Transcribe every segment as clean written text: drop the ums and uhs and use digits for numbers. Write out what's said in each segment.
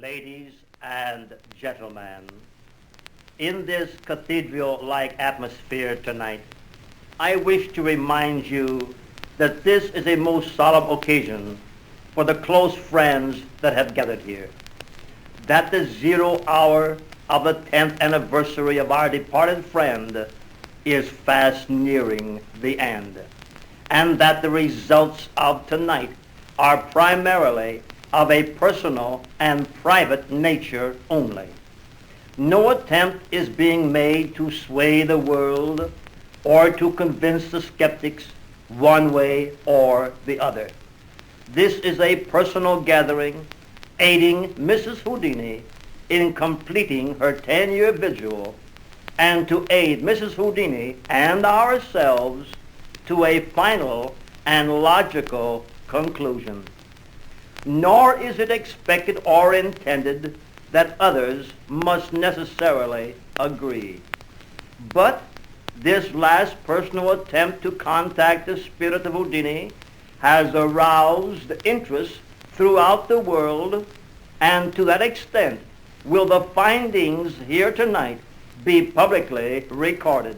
Ladies and gentlemen, in this cathedral-like atmosphere tonight, I wish to remind you that this is a most solemn occasion for the close friends that have gathered here. That the 0 hour of the 10th anniversary of our departed friend is fast nearing the end, and that the results of tonight are primarily of a personal and private nature only. No attempt is being made to sway the world or to convince the skeptics one way or the other. This is a personal gathering aiding Mrs. Houdini in completing her 10-year vigil and to aid Mrs. Houdini and ourselves to a final and logical conclusion. Nor is it expected or intended that others must necessarily agree. But this last personal attempt to contact the spirit of Houdini has aroused interest throughout the world, and to that extent will the findings here tonight be publicly recorded.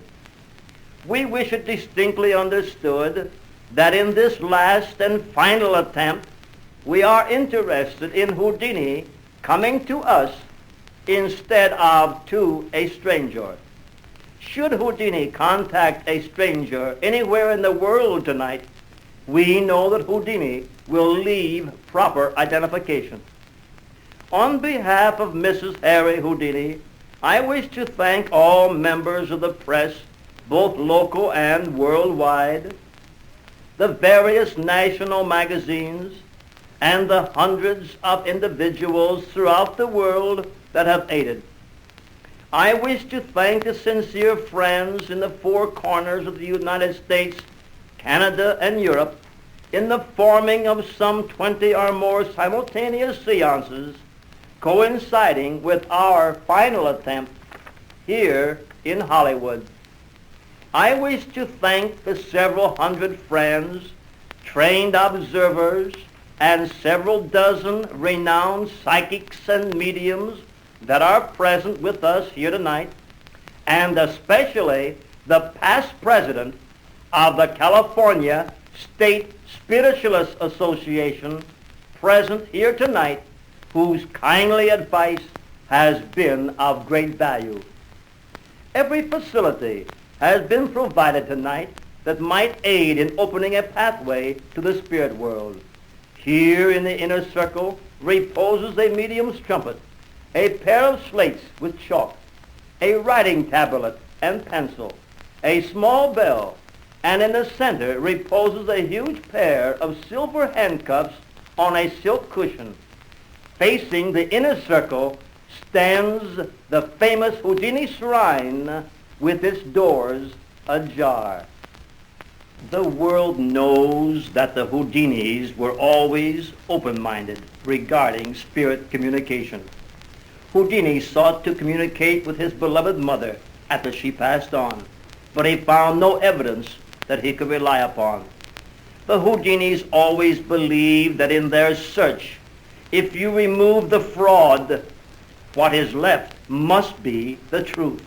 We wish it distinctly understood that in this last and final attempt, we are interested in Houdini coming to us instead of to a stranger. Should Houdini contact a stranger anywhere in the world tonight, we know that Houdini will leave proper identification. On behalf of Mrs. Harry Houdini, I wish to thank all members of the press, both local and worldwide, the various national magazines, and the hundreds of individuals throughout the world that have aided. I wish to thank the sincere friends in the four corners of the United States, Canada, and Europe in the forming of some 20 or more simultaneous seances coinciding with our final attempt here in Hollywood. I wish to thank the several hundred friends, trained observers, and several dozen renowned psychics and mediums that are present with us here tonight, and especially the past president of the California State Spiritualists Association present here tonight, whose kindly advice has been of great value. Every facility has been provided tonight that might aid in opening a pathway to the spirit world. Here in the inner circle reposes a medium's trumpet, a pair of slates with chalk, a writing tablet and pencil, a small bell, and in the center reposes a huge pair of silver handcuffs on a silk cushion. Facing the inner circle stands the famous Houdini shrine with its doors ajar. The world knows that the Houdinis were always open-minded regarding spirit communication. Houdini sought to communicate with his beloved mother after she passed on, but he found no evidence that he could rely upon. The Houdinis always believed that in their search, if you remove the fraud, what is left must be the truth.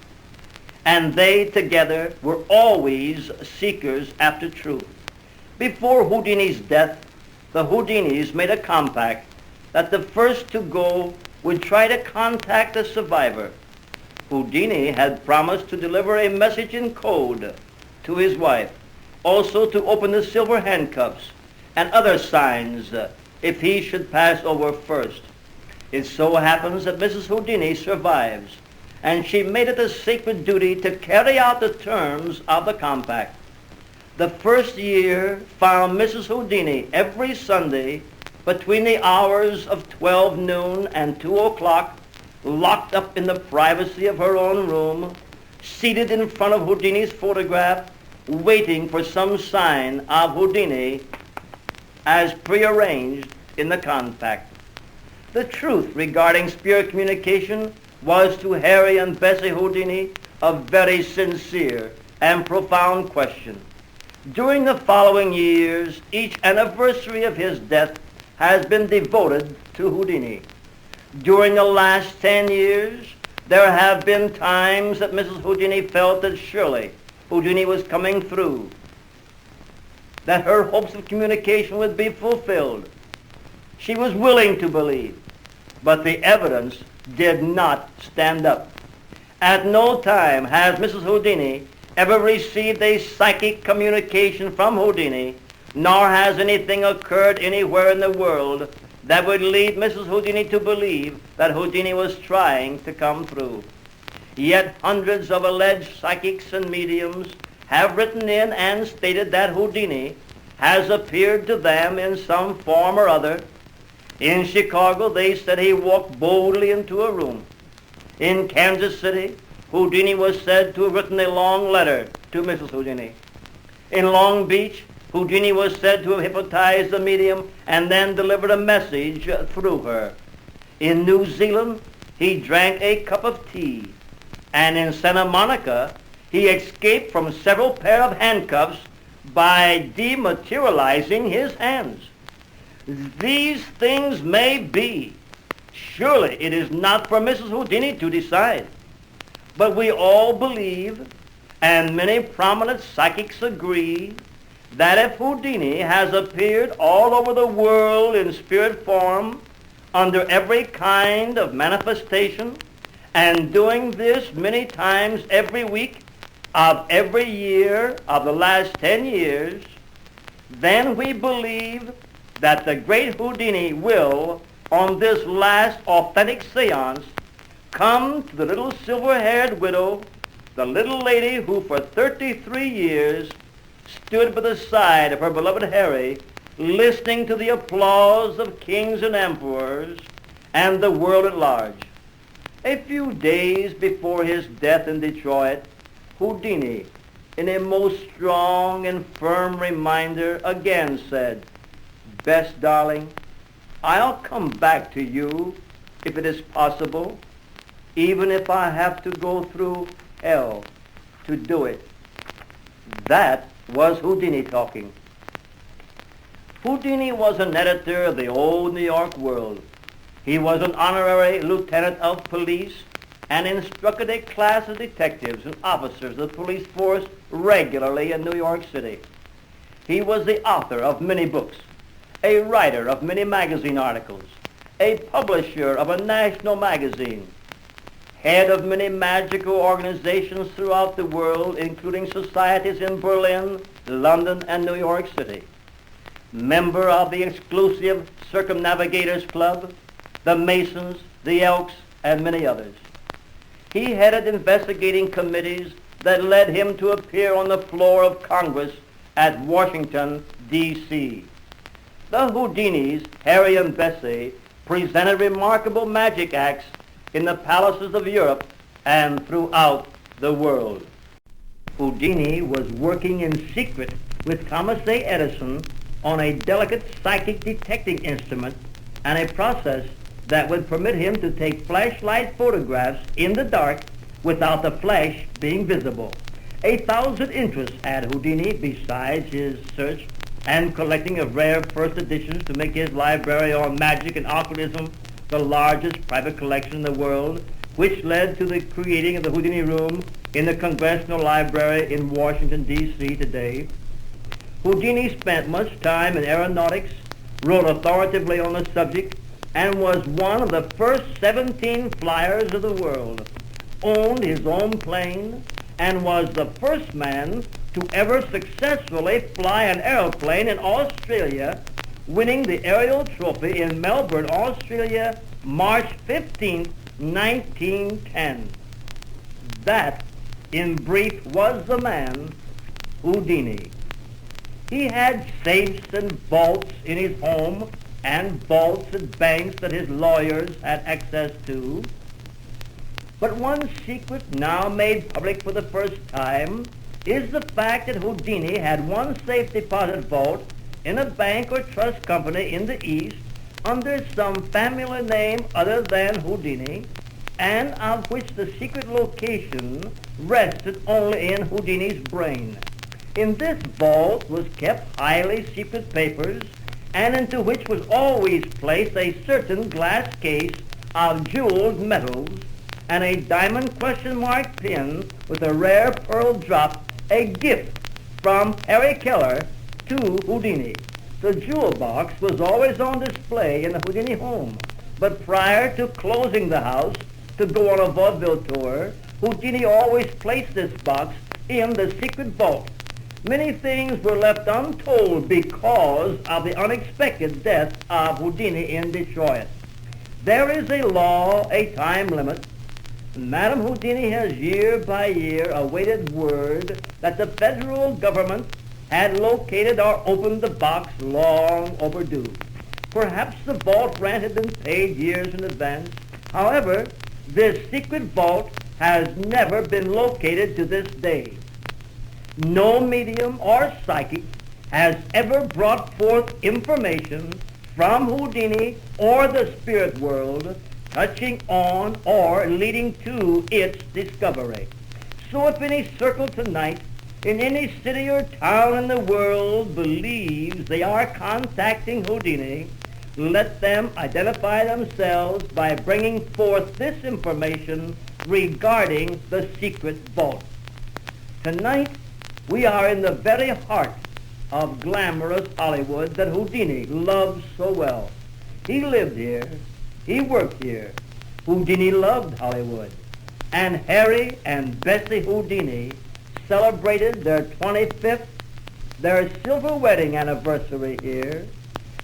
And they together were always seekers after truth. Before Houdini's death, the Houdinis made a compact that the first to go would try to contact the survivor. Houdini had promised to deliver a message in code to his wife, also to open the silver handcuffs and other signs if he should pass over first. It so happens that Mrs. Houdini survives, and she made it a sacred duty to carry out the terms of the compact. The first year found Mrs. Houdini every Sunday between the hours of 12 noon and 2 o'clock, locked up in the privacy of her own room, seated in front of Houdini's photograph, waiting for some sign of Houdini as prearranged in the compact. The truth regarding spirit communication was to Harry and Bessie Houdini a very sincere and profound question. During the following years, each anniversary of his death has been devoted to Houdini. During the last 10 years, there have been times that Mrs. Houdini felt that surely Houdini was coming through, that her hopes of communication would be fulfilled. She was willing to believe, but the evidence did not stand up. At no time has Mrs. Houdini ever received a psychic communication from Houdini, nor has anything occurred anywhere in the world that would lead Mrs. Houdini to believe that Houdini was trying to come through. Yet hundreds of alleged psychics and mediums have written in and stated that Houdini has appeared to them in some form or other. In Chicago, they said he walked boldly into a room. In Kansas City, Houdini was said to have written a long letter to Mrs. Houdini. In Long Beach, Houdini was said to have hypnotized the medium and then delivered a message through her. In New Zealand, he drank a cup of tea. And in Santa Monica, he escaped from several pair of handcuffs by dematerializing his hands. These things may be. Surely it is not for Mrs. Houdini to decide. But we all believe, and many prominent psychics agree, that if Houdini has appeared all over the world in spirit form, under every kind of manifestation, and doing this many times every week of every year of the last 10 years, then we believe that the great Houdini will, on this last authentic seance, come to the little silver-haired widow, the little lady who for 33 years stood by the side of her beloved Harry, listening to the applause of kings and emperors and the world at large. A few days before his death in Detroit, Houdini, in a most strong and firm reminder, again said, "Bess, darling, I'll come back to you if it is possible, even if I have to go through hell to do it." That was Houdini talking. Houdini was an editor of the old New York World. He was an honorary lieutenant of police and instructed a class of detectives and officers of the police force regularly in New York City. He was the author of many books, a writer of many magazine articles, a publisher of a national magazine, head of many magical organizations throughout the world, including societies in Berlin, London, and New York City, member of the exclusive Circumnavigators Club, the Masons, the Elks, and many others. He headed investigating committees that led him to appear on the floor of Congress at Washington, D.C. The Houdinis, Harry and Bessie, presented remarkable magic acts in the palaces of Europe and throughout the world. Houdini was working in secret with Thomas A. Edison on a delicate psychic detecting instrument and a process that would permit him to take flashlight photographs in the dark without the flash being visible. 1,000 interests had Houdini besides his search and collecting of rare first editions to make his library on magic and occultism the largest private collection in the world, which led to the creating of the Houdini Room in the Congressional Library in Washington, D.C. today. Houdini spent much time in aeronautics, wrote authoritatively on the subject, and was one of the first 17 flyers of the world, owned his own plane, and was the first man to ever successfully fly an aeroplane in Australia, winning the aerial trophy in Melbourne, Australia, March 15, 1910. That, in brief, was the man, Houdini. He had safes and vaults in his home and vaults and banks that his lawyers had access to. But one secret now made public for the first time is the fact that Houdini had one safe deposit vault in a bank or trust company in the East under some family name other than Houdini, and of which the secret location rested only in Houdini's brain. In this vault was kept highly secret papers, and into which was always placed a certain glass case of jeweled metals and a diamond question mark pin with a rare pearl drop, a gift from Harry Keller to Houdini. The jewel box was always on display in the Houdini home, but prior to closing the house to go on a vaudeville tour, Houdini always placed this box in the secret vault. Many things were left untold because of the unexpected death of Houdini in Detroit. There is a law, a time limit. Madame Houdini has year by year awaited word that the federal government had located or opened the box long overdue. Perhaps the vault rent had been paid years in advance. However, this secret vault has never been located to this day. No medium or psychic has ever brought forth information from Houdini or the spirit world touching on or leading to its discovery. So if any circle tonight in any city or town in the world believes they are contacting Houdini, let them identify themselves by bringing forth this information regarding the secret vault. Tonight, we are in the very heart of glamorous Hollywood that Houdini loves so well. He lived here. He worked here. Houdini loved Hollywood. And Harry and Bessie Houdini celebrated their 25th, their silver wedding anniversary here,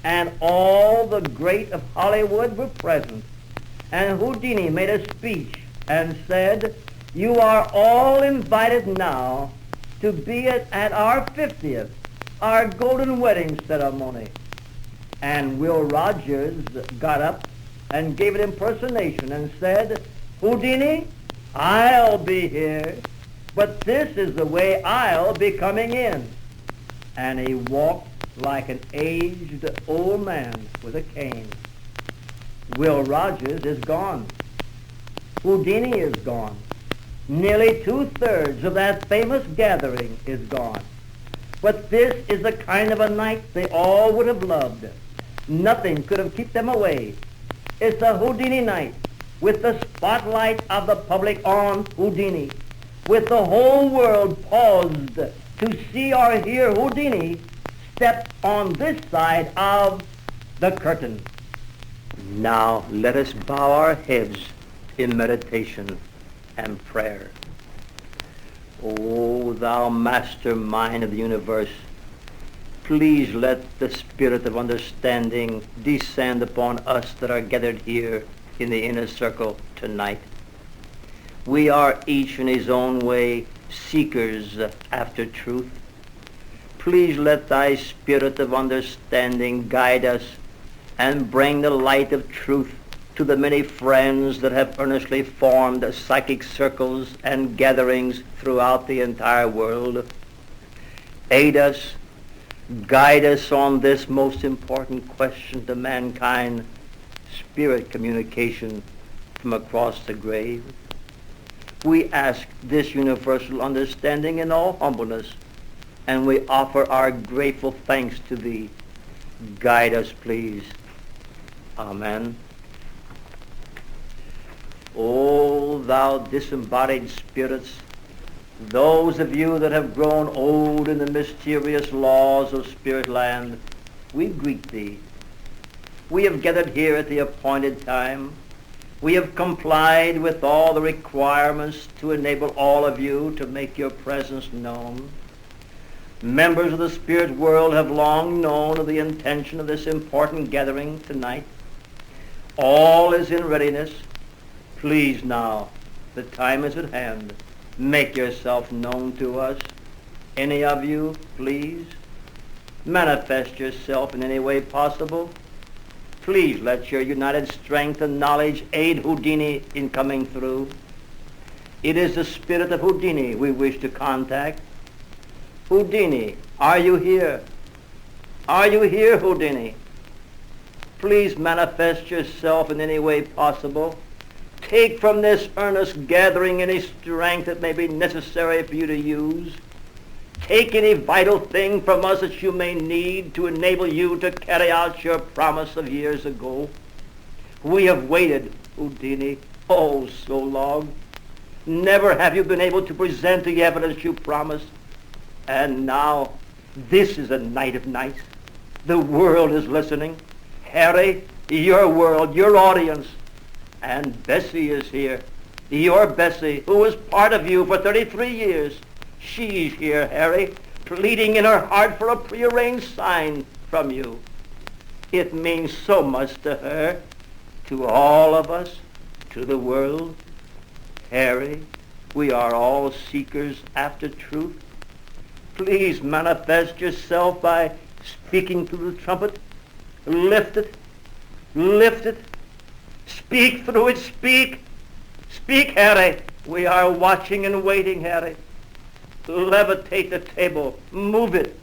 and all the great of Hollywood were present. And Houdini made a speech and said, "You are all invited now to be at our 50th, our golden wedding ceremony." And Will Rogers got up and gave an impersonation and said, "Houdini, I'll be here, but this is the way I'll be coming in." And he walked like an aged old man with a cane. Will Rogers is gone. Houdini is gone. Nearly 2/3 of that famous gathering is gone. But this is the kind of a night they all would have loved. Nothing could have kept them away. It's a Houdini night with the spotlight of the public on Houdini, with the whole world paused to see or hear Houdini step on this side of the curtain. Now let us bow our heads in meditation and prayer. O thou mastermind of the universe, please let the spirit of understanding descend upon us that are gathered here in the inner circle tonight. We are each in his own way seekers after truth. Please let thy spirit of understanding guide us and bring the light of truth to the many friends that have earnestly formed psychic circles and gatherings throughout the entire world. Aid us, guide us on this most important question to mankind, spirit communication from across the grave. We ask this universal understanding in all humbleness, and we offer our grateful thanks to thee. Guide us, please. Amen. O thou disembodied spirits, those of you that have grown old in the mysterious laws of spirit land, we greet thee. We have gathered here at the appointed time. We have complied with all the requirements to enable all of you to make your presence known. Members of the spirit world have long known of the intention of this important gathering tonight. All is in readiness. Please now, the time is at hand. Make yourself known to us. Any of you, please. Manifest yourself in any way possible. Please let your united strength and knowledge aid Houdini in coming through. It is the spirit of Houdini we wish to contact. Houdini, are you here? Are you here, Houdini? Please manifest yourself in any way possible. Take from this earnest gathering any strength that may be necessary for you to use. Take any vital thing from us that you may need to enable you to carry out your promise of years ago. We have waited Houdini, oh, so long. Never have you been able to present the evidence you promised. And now, this is a night of nights. The world is listening. Harry, your world, your audience. And Bessie is here. Your Bessie, who was part of you for 33 years. She's here, Harry, pleading in her heart for a prearranged sign from you. It means so much to her, to all of us, to the world. Harry, we are all seekers after truth. Please manifest yourself by speaking through the trumpet. Lift it. Lift it. Speak through it. Speak. Speak, Harry. We are watching and waiting, Harry. Levitate the table. Move it.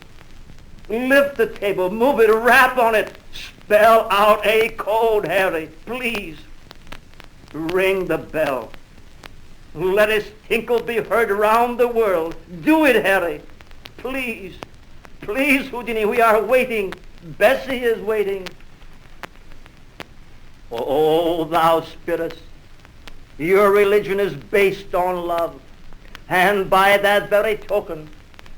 Lift the table. Move it. Rap on it. Spell out a code, Harry. Please. Ring the bell. Let its tinkle be heard around the world. Do it, Harry. Please. Please, Houdini, we are waiting. Bessie is waiting. Oh, thou spirit, your religion is based on love. And by that very token,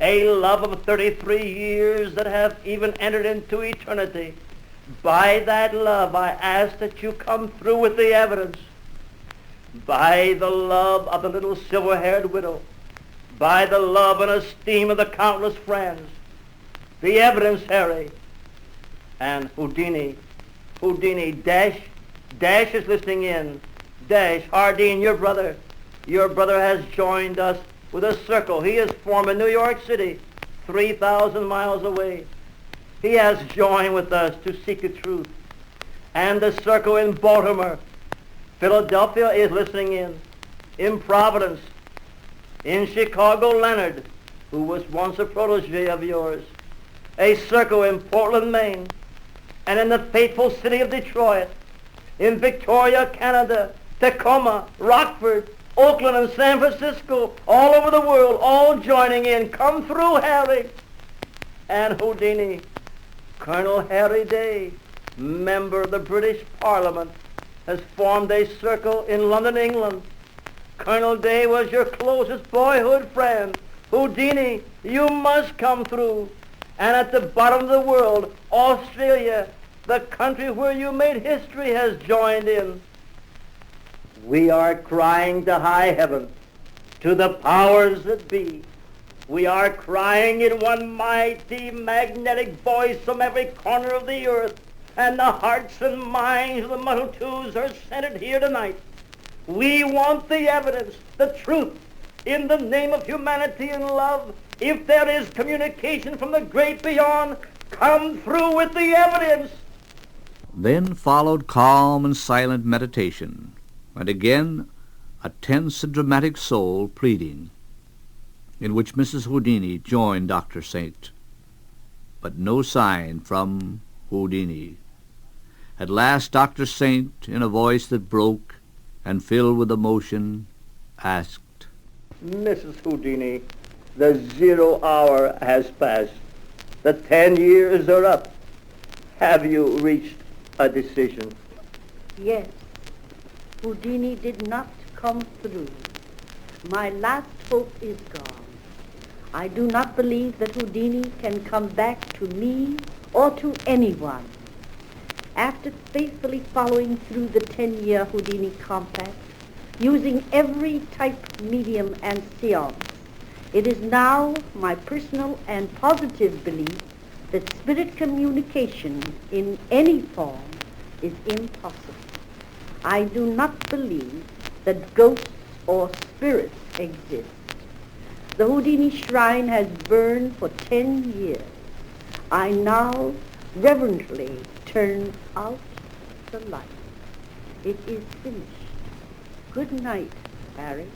a love of 33 years that have even entered into eternity, by that love I ask that you come through with the evidence. By the love of the little silver-haired widow, by the love and esteem of the countless friends, the evidence, Harry. And Houdini, Dash is listening in. Dash, Hardin, your brother has joined us with a circle. He is formed in New York City, 3,000 miles away. He has joined with us to seek the truth. And the circle in Baltimore, Philadelphia is listening in Providence, in Chicago, Leonard, who was once a protege of yours, a circle in Portland, Maine, and in the faithful city of Detroit, in Victoria, Canada, Tacoma, Rockford, Oakland, and San Francisco, all over the world, all joining in. Come through, Harry. And Houdini, Colonel Harry Day, member of the British Parliament, has formed a circle in London, England. Colonel Day was your closest boyhood friend. Houdini, you must come through. And at the bottom of the world, Australia, the country where you made history, has joined in. We are crying to high heaven, to the powers that be. We are crying in one mighty magnetic voice from every corner of the earth, and the hearts and minds of the multitudes are centered here tonight. We want the evidence, the truth, in the name of humanity and love. If there is communication from the great beyond, come through with the evidence. Then followed calm and silent meditation, and again a tense and dramatic soul pleading, in which Mrs. Houdini joined Dr. Saint. But no sign from Houdini. At last Dr. Saint, in a voice that broke and filled with emotion, asked, Mrs. Houdini, the 0 hour has passed. The 10 years are up. Have you reached a decision? Yes. Houdini did not come through. My last hope is gone. I do not believe that Houdini can come back to me or to anyone. After faithfully following through the 10-year Houdini compact, using every type medium and seance, it is now my personal and positive belief that spirit communication in any form is impossible. I do not believe that ghosts or spirits exist. The Houdini shrine has burned for 10 years. I now reverently turn out the light. It is finished. Good night, Harry.